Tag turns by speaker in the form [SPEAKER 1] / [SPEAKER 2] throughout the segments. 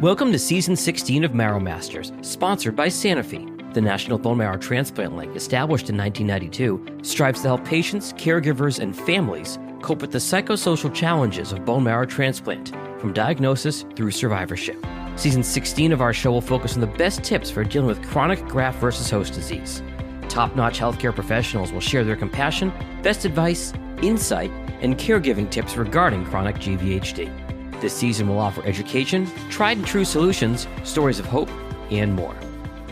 [SPEAKER 1] Welcome to Season 16 of Marrow Masters, sponsored by Sanofi. The National Bone Marrow Transplant Link, established in 1992, strives to help patients, caregivers, and families cope with the psychosocial challenges of bone marrow transplant, from diagnosis through survivorship. Season 16 of our show will focus on the best tips for dealing with chronic graft-versus-host disease. Top-notch healthcare professionals will share their compassion, best advice, insight, and caregiving tips regarding chronic GVHD. This season will offer education, tried and true solutions, stories of hope, and more.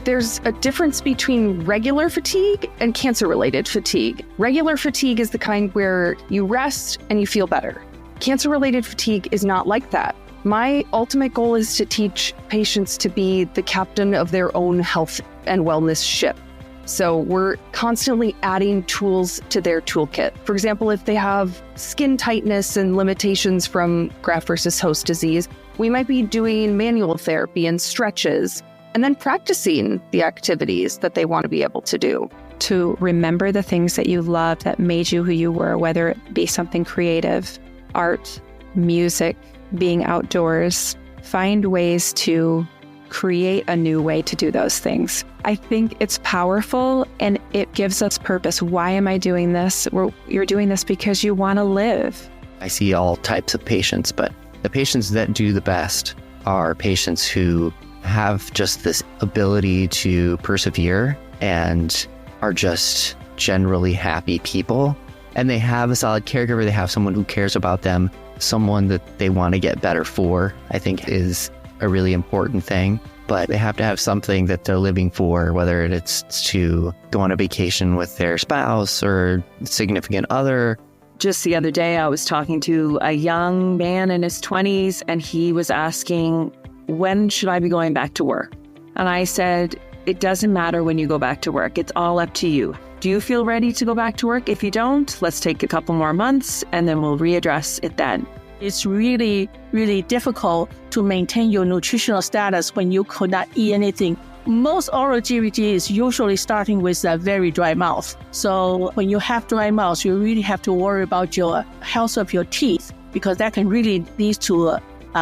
[SPEAKER 2] There's a difference between regular fatigue and cancer-related fatigue. Regular fatigue is the kind where you rest and you feel better. Cancer-related fatigue is not like that. My ultimate goal is to teach patients to be the captain of their own health and wellness ship. So we're constantly adding tools to their toolkit. For example, if they have skin tightness and limitations from graft-versus-host disease, we might be doing manual therapy and stretches, and then practicing the activities that they want to be able to do.
[SPEAKER 3] To remember the things that you loved that made you who you were, whether it be something creative, art, music, being outdoors. Find ways to create a new way to do those things. I think it's powerful and it gives us purpose. Why am I doing this? You're doing this because you want to live.
[SPEAKER 4] I see all types of patients, but the patients that do the best are patients who have just this ability to persevere and are just generally happy people. And they have a solid caregiver. They have someone who cares about them, someone that they want to get better for, I think is a really important thing. But they have to have something that they're living for, whether it's to go on a vacation with their spouse or significant other.
[SPEAKER 5] Just the other day, I was talking to a young man in his 20s, and he was asking, when should I be going back to work? And I said, it doesn't matter when you go back to work. It's all up to you. Do you feel ready to go back to work? If you don't, let's take a couple more months, and then we'll readdress it then.
[SPEAKER 6] It's really, really difficult to maintain your nutritional status when you could not eat anything. Most oral GVHD is usually starting with a very dry mouth. So when you have dry mouth, you really have to worry about your health of your teeth, because that can really lead to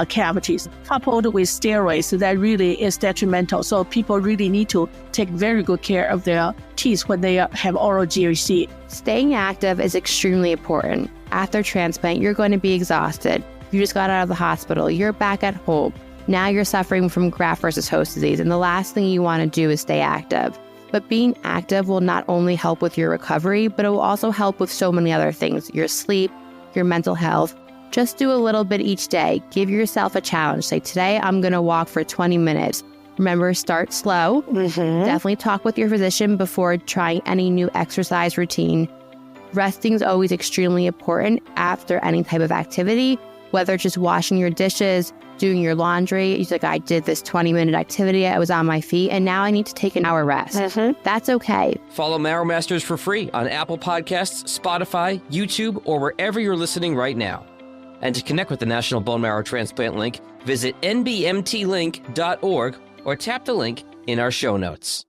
[SPEAKER 6] cavities. Coupled with steroids, that really is detrimental. So people really need to take very good care of their teeth when they have oral GVHD.
[SPEAKER 7] Staying active is extremely important. After transplant, you're going to be exhausted. You just got out of the hospital. You're back at home. Now you're suffering from graft-versus-host disease, and the last thing you want to do is stay active. But being active will not only help with your recovery, but it will also help with so many other things, your sleep, your mental health. Just do a little bit each day. Give yourself a challenge. Say, today I'm going to walk for 20 minutes. Remember, start slow. Definitely talk with your physician before trying any new exercise routine. Resting is always extremely important after any type of activity, whether it's just washing your dishes, doing your laundry. It's like, I did this 20-minute activity. I was on my feet, and now I need to take an hour rest. That's okay.
[SPEAKER 1] Follow Marrow Masters for free on Apple Podcasts, Spotify, YouTube, or wherever you're listening right now. And to connect with the National Bone Marrow Transplant Link, visit nbmtLINK.org or tap the link in our show notes.